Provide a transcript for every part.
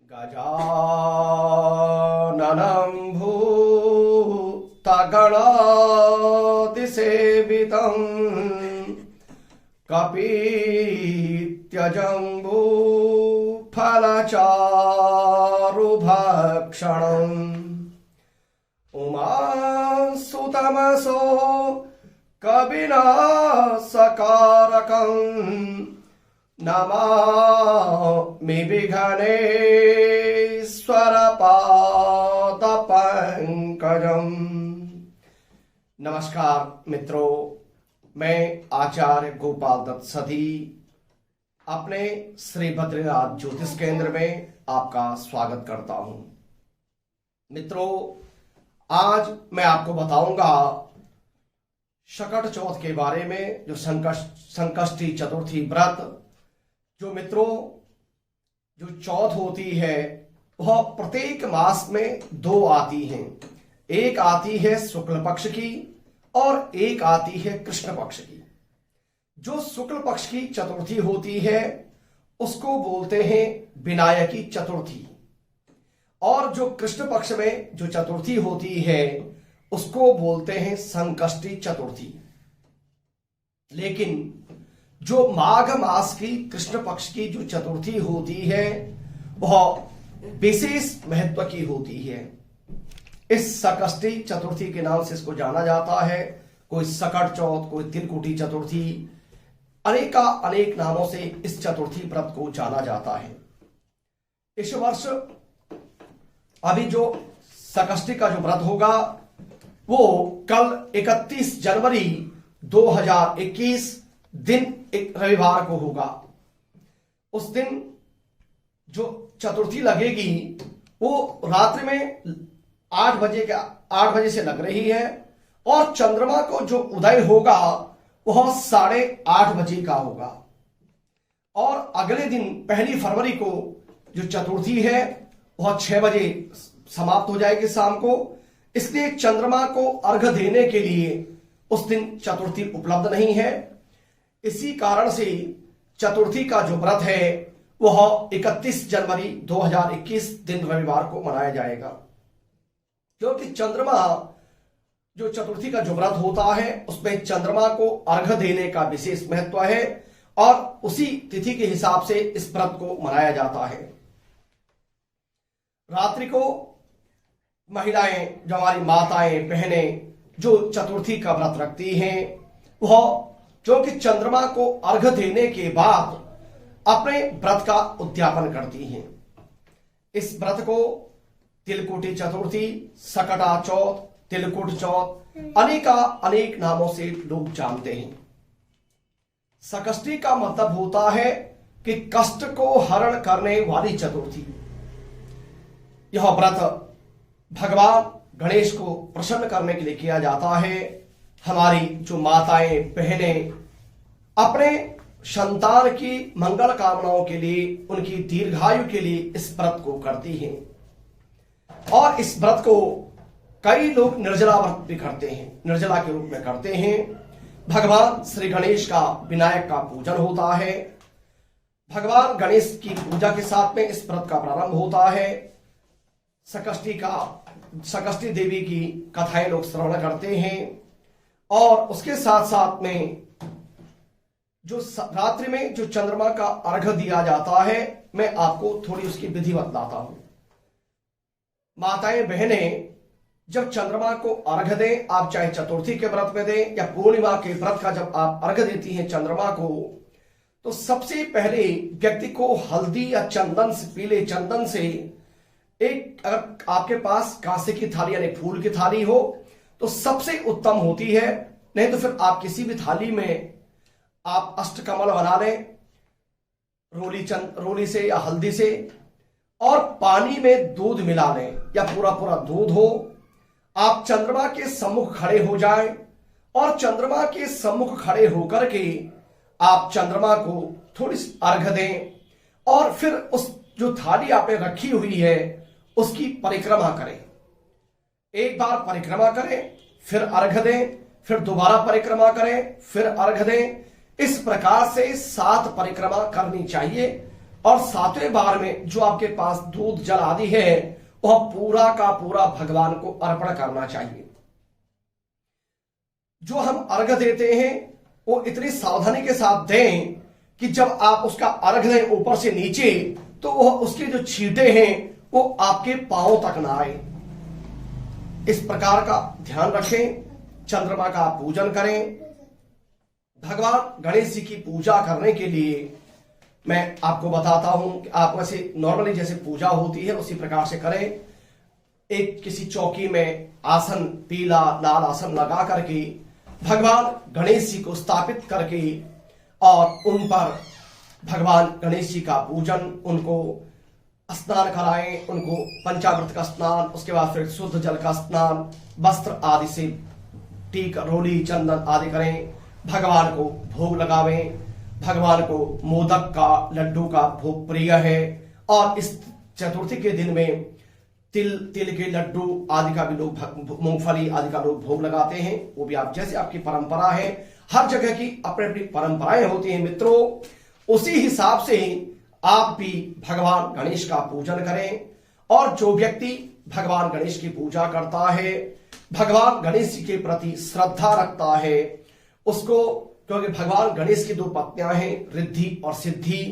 गजाननं भूतगणातिसेवितं कपित्यजम्बूफलचारुभक्षणम् उमासुतमसो कविनाशकारकम् नमामि विघ्नेश्वरपादपङ्कजम्। नमस्कार मित्रों, मैं आचार्य गोपाल दत्त सती अपने श्री बद्रीनाथ ज्योतिष केंद्र में आपका स्वागत करता हूं। मित्रों, आज मैं आपको बताऊंगा शकट चौथ के बारे में, जो संकष्टी चतुर्थी व्रत जो मित्रों जो चौथ होती है वह प्रत्येक मास में दो आती हैं। एक आती है शुक्ल पक्ष की और एक आती है कृष्ण पक्ष की। जो शुक्ल पक्ष की चतुर्थी होती है उसको बोलते हैं विनायकी चतुर्थी, और जो कृष्ण पक्ष में जो चतुर्थी होती है उसको बोलते हैं संकष्टी चतुर्थी। लेकिन जो माघ मास की कृष्ण पक्ष की जो चतुर्थी होती है वह विशेष महत्व की होती है। इस संकष्टी चतुर्थी के नाम से इसको जाना जाता है। कोई सकट चौथ, कोई तिलकुटी चतुर्थी, अनेक नामों से इस चतुर्थी व्रत को जाना जाता है। इस वर्ष अभी जो संकष्टी का जो व्रत होगा वो कल 31 जनवरी 2021 दिन एक रविवार को होगा। उस दिन जो चतुर्थी लगेगी वो रात्रि में 8 बजे से लग रही है, और चंद्रमा को जो उदय होगा वह 8:30 बजे का होगा। और अगले दिन 1 फरवरी को जो चतुर्थी है वह 6 बजे समाप्त हो जाएगी शाम को। इसलिए चंद्रमा को अर्घ्य देने के लिए उस दिन चतुर्थी उपलब्ध नहीं है। इसी कारण से चतुर्थी का जो व्रत है वह 31 जनवरी 2021 दिन रविवार को मनाया जाएगा, क्योंकि चंद्रमा जो चतुर्थी का जो व्रत होता है उसमें चंद्रमा को अर्घ्य देने का विशेष महत्व है, और उसी तिथि के हिसाब से इस व्रत को मनाया जाता है। रात्रि को महिलाएं, जो हमारी माताएं बहनें जो चतुर्थी का व्रत रखती हैं वह क्योंकि चंद्रमा को अर्घ्य देने के बाद अपने व्रत का उद्यापन करती हैं। इस व्रत को तिलकुटी चतुर्थी, सकटा चौथ, तिलकुट चौथ, अनेक नामों से लोग जानते हैं। संकष्टी का मतलब होता है कि कष्ट को हरण करने वाली चतुर्थी। यह व्रत भगवान गणेश को प्रसन्न करने के लिए किया जाता है। हमारी जो माताएं बहनें अपने संतान की मंगल कामनाओं के लिए, उनकी दीर्घायु के लिए इस व्रत को करती हैं। और इस व्रत को कई लोग निर्जला व्रत भी करते हैं, निर्जला के रूप में करते हैं। भगवान श्री गणेश का, विनायक का पूजन होता है। भगवान गणेश की पूजा के साथ में इस व्रत का प्रारंभ होता है। संकष्टी देवी की कथाएं लोग श्रवण करते हैं, और उसके साथ साथ में जो रात्रि में जो चंद्रमा का अर्घ्य दिया जाता है, मैं आपको थोड़ी उसकी विधि बतलाता हूं। माताएं बहनें जब चंद्रमा को अर्घ्य दें, आप चाहे चतुर्थी के व्रत में दें या पूर्णिमा के व्रत का जब आप अर्घ्य देती हैं चंद्रमा को, तो सबसे पहले व्यक्ति को हल्दी या चंदन से, पीले चंदन से, एक अगर आपके पास कांसे की थाली यानी फूल की थाली हो तो सबसे उत्तम होती है, नहीं तो फिर आप किसी भी थाली में आप अष्टकमल बना लें, रोली से या हल्दी से, और पानी में दूध मिला लें या पूरा दूध हो। आप चंद्रमा के सम्मुख खड़े हो जाएं, और चंद्रमा के सम्मुख खड़े होकर के आप चंद्रमा को थोड़ी सी अर्घ्य दें, और फिर उस जो थाली आपने रखी हुई है उसकी परिक्रमा करें। एक बार परिक्रमा करें, फिर अर्घ्य दें, फिर दोबारा परिक्रमा करें, फिर अर्घ्य दें। इस प्रकार से 7 परिक्रमा करनी चाहिए। और 7वें बार में जो आपके पास दूध जल आदि है वह पूरा का पूरा भगवान को अर्पण करना चाहिए। जो हम अर्घ देते हैं वो इतनी सावधानी के साथ दें कि जब आप उसका अर्घ दें ऊपर से नीचे तो वह उसके जो छींटे हैं वो आपके पांव तक ना आए। इस प्रकार का ध्यान रखें। चंद्रमा का पूजन करें। भगवान गणेश जी की पूजा करने के लिए मैं आपको बताता हूं कि आप वैसे नॉर्मली जैसे पूजा होती है उसी प्रकार से करें। एक किसी चौकी में आसन, पीला लाल आसन लगा करके भगवान गणेश जी को स्थापित करके और उन पर भगवान गणेश जी का पूजन, उनको स्नान कराएं, उनको पंचामृत का स्नान, उसके बाद फिर शुद्ध जल का स्नान, वस्त्र आदि से टीक, रोली, चंदन आदि करें। भगवान को भोग लगावें। भगवान को मोदक का, लड्डू का भोग प्रिय है और इस चतुर्थी के दिन में तिल के लड्डू आदि का भी लोग, मूंगफली आदि का लोग भोग लगाते हैं। वो भी आप जैसे आपकी परंपरा है, हर जगह की अपनी अपनी परंपराएं होती हैं मित्रों, उसी हिसाब से आप भी भगवान गणेश का पूजन करें। और जो व्यक्ति भगवान गणेश की पूजा करता है, भगवान गणेश जी के प्रति श्रद्धा रखता है, उसको, क्योंकि भगवान गणेश की 2 पत्नियां हैं, रिद्धि और सिद्धि।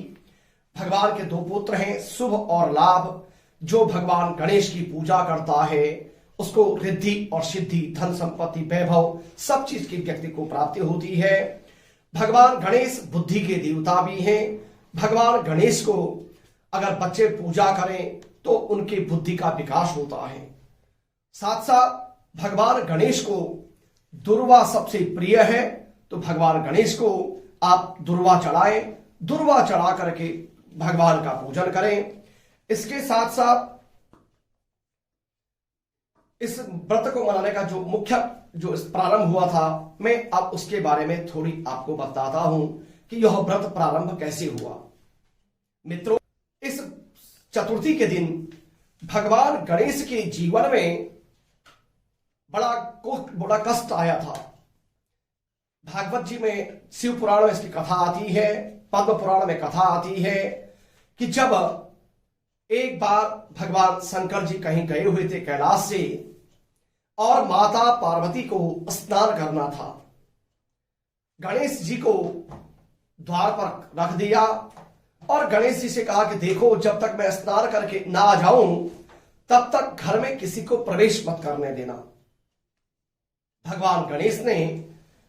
भगवान के 2 पुत्र हैं, शुभ और लाभ। जो भगवान गणेश की पूजा करता है उसको रिद्धि और सिद्धि, धन संपत्ति, वैभव, सब चीज की व्यक्ति को प्राप्ति होती है। भगवान गणेश बुद्धि के देवता भी हैं। भगवान गणेश को अगर बच्चे पूजा करें तो उनकी बुद्धि का विकास होता है। साथ साथ भगवान गणेश को दुर्वा सबसे प्रिय है, तो भगवान गणेश को आप दुर्वा चढ़ाएं। दुर्वा चढ़ा करके भगवान का पूजन करें। इसके साथ साथ इस व्रत को मनाने का जो मुख्य जो प्रारंभ हुआ था, मैं अब उसके बारे में थोड़ी आपको बताता हूं कि यह व्रत प्रारंभ कैसे हुआ। मित्रों, इस चतुर्थी के दिन भगवान गणेश के जीवन में बड़ा कष्ट आया था। भागवत जी में, शिव पुराण में इसकी कथा आती है, पद्म पुराण में कथा आती है कि जब एक बार भगवान शंकर जी कहीं गए हुए थे कैलाश से और माता पार्वती को स्नान करना था। गणेश जी को द्वार पर रख दिया और गणेश जी से कहा कि देखो, जब तक मैं स्नान करके ना आ जाऊं तब तक घर में किसी को प्रवेश मत करने देना। भगवान गणेश ने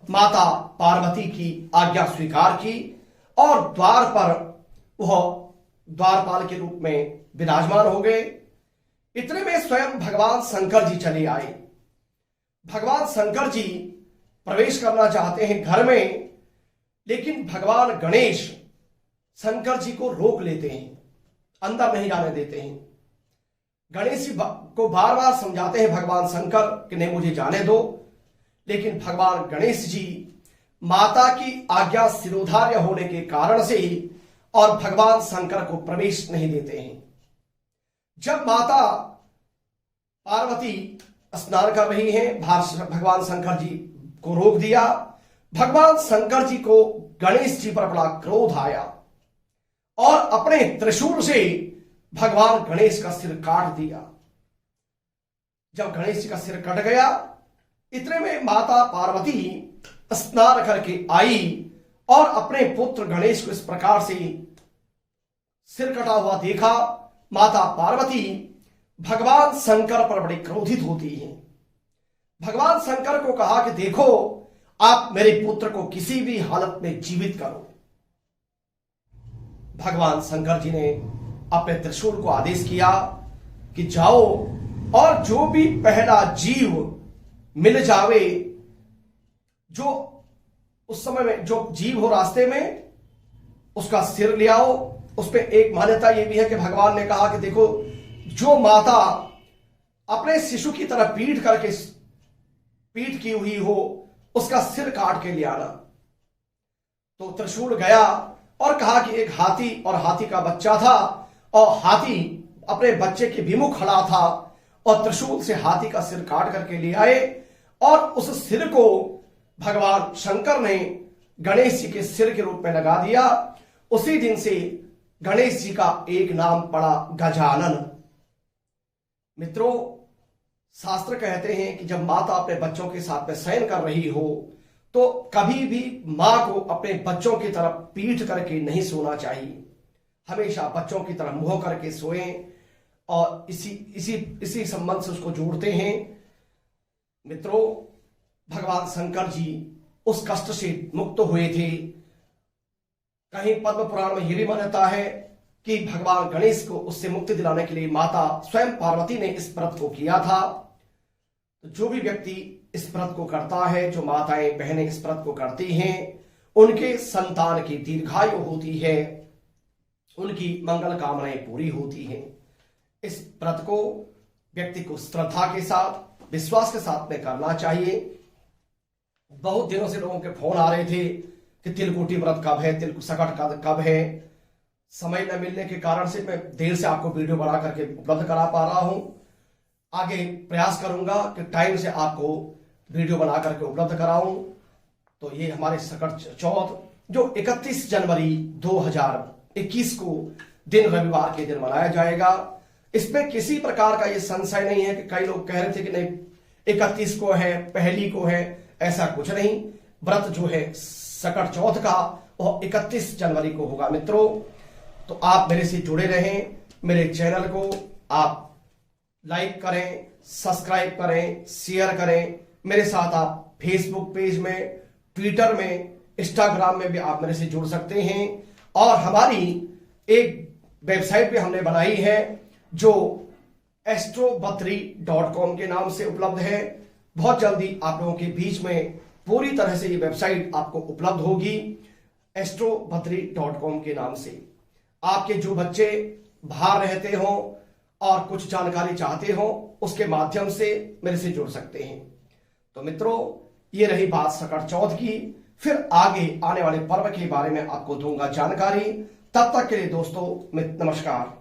माता पार्वती की आज्ञा स्वीकार की और द्वार पर वह द्वारपाल के रूप में विराजमान हो गए। इतने में स्वयं भगवान शंकर जी चले आए। भगवान शंकर जी प्रवेश करना चाहते हैं घर में, लेकिन भगवान गणेश शंकर जी को रोक लेते हैं, अंदर नहीं जाने देते हैं। गणेश जी को बार बार समझाते हैं भगवान शंकर कि नहीं, मुझे जाने दो, लेकिन भगवान गणेश जी माता की आज्ञा शिरोधार्य होने के कारण से ही और भगवान शंकर को प्रवेश नहीं देते हैं। जब माता पार्वती स्नान कर रही हैं, भगवान शंकर जी को रोक दिया। भगवान शंकर जी को गणेश जी पर बड़ा क्रोध आया और अपने त्रिशूल से भगवान गणेश का सिर काट दिया। जब गणेश जी का सिर कट गया, इतने में माता पार्वती स्नान करके आई और अपने पुत्र गणेश को इस प्रकार से सिर कटा हुआ देखा। माता पार्वती भगवान शंकर पर बड़ी क्रोधित होती हैं। भगवान शंकर को कहा कि देखो, आप मेरे पुत्र को किसी भी हालत में जीवित करो। भगवान शंकर जी ने अपने त्रिशूल को आदेश किया कि जाओ और जो भी पहला जीव मिल जावे, जो उस समय में जो जीव हो रास्ते में, उसका सिर ले आओ। उस पर एक मान्यता यह भी है कि भगवान ने कहा कि देखो, जो माता अपने शिशु की तरह पीठ की हुई हो, उसका सिर काट के ले आना। तो त्रिशूल गया और कहा कि एक हाथी और हाथी का बच्चा था और हाथी अपने बच्चे के विमुख खड़ा था और त्रिशूल से हाथी का सिर काट करके ले आए और उस सिर को भगवान शंकर ने गणेश जी के सिर के रूप में लगा दिया। उसी दिन से गणेश जी का एक नाम पड़ा गजानन। मित्रों, शास्त्र कहते हैं कि जब माता अपने बच्चों के साथ में शयन कर रही हो तो कभी भी मां को अपने बच्चों की तरफ पीठ करके नहीं सोना चाहिए। हमेशा बच्चों की तरफ मुंह करके सोएं और इसी संबंध से उसको जोड़ते हैं। मित्रों, भगवान शंकर जी उस कष्ट से मुक्त हुए थे। कहीं पद्म पुराण में यह भी मान्यता है कि भगवान गणेश को उससे मुक्ति दिलाने के लिए माता स्वयं पार्वती ने इस व्रत को किया था। तो जो भी व्यक्ति इस व्रत को करता है, जो माताएं बहनें इस व्रत को करती हैं, उनके संतान की दीर्घायु होती है, उनकी मंगल कामनाएं पूरी होती हैं। इस व्रत को व्यक्ति को श्रद्धा के साथ, विश्वास के साथ में करना चाहिए। बहुत दिनों से लोगों के फोन आ रहे थे कि तिलकुटी व्रत कब है, तिल सकट कब है। समय न मिलने के कारण से मैं देर से आपको वीडियो बना करके उपलब्ध करा पा रहा हूं। आगे प्रयास करूंगा कि टाइम से आपको वीडियो बना करके उपलब्ध कराऊं। तो ये हमारे सकट चौथ जो 31 जनवरी 2021 को दिन रविवार के दिन मनाया जाएगा। इसमें किसी प्रकार का ये संशय नहीं है कि कई लोग कह रहे थे कि नहीं 31 को है, पहली को है, ऐसा कुछ नहीं। व्रत जो है सकट चौथ का वह 31 जनवरी को होगा। मित्रों, तो आप मेरे से जुड़े रहें। मेरे चैनल को आप लाइक करें, सब्सक्राइब करें, शेयर करें। मेरे साथ आप फेसबुक पेज में, ट्विटर में, इंस्टाग्राम में भी आप मेरे से जुड़ सकते हैं। और हमारी एक वेबसाइट भी हमने बनाई है जो astrobhatri.com के नाम से उपलब्ध है। बहुत जल्दी आप लोगों के बीच में पूरी तरह से ये वेबसाइट आपको उपलब्ध होगी astrobhatri.com के नाम से। आपके जो बच्चे बाहर रहते हो और कुछ जानकारी चाहते हो, उसके माध्यम से मेरे से जुड़ सकते हैं। तो मित्रों, ये रही बात सकट चौथ की। फिर आगे आने वाले पर्व के बारे में आपको दूंगा जानकारी। तब तक के लिए दोस्तों, नमस्कार।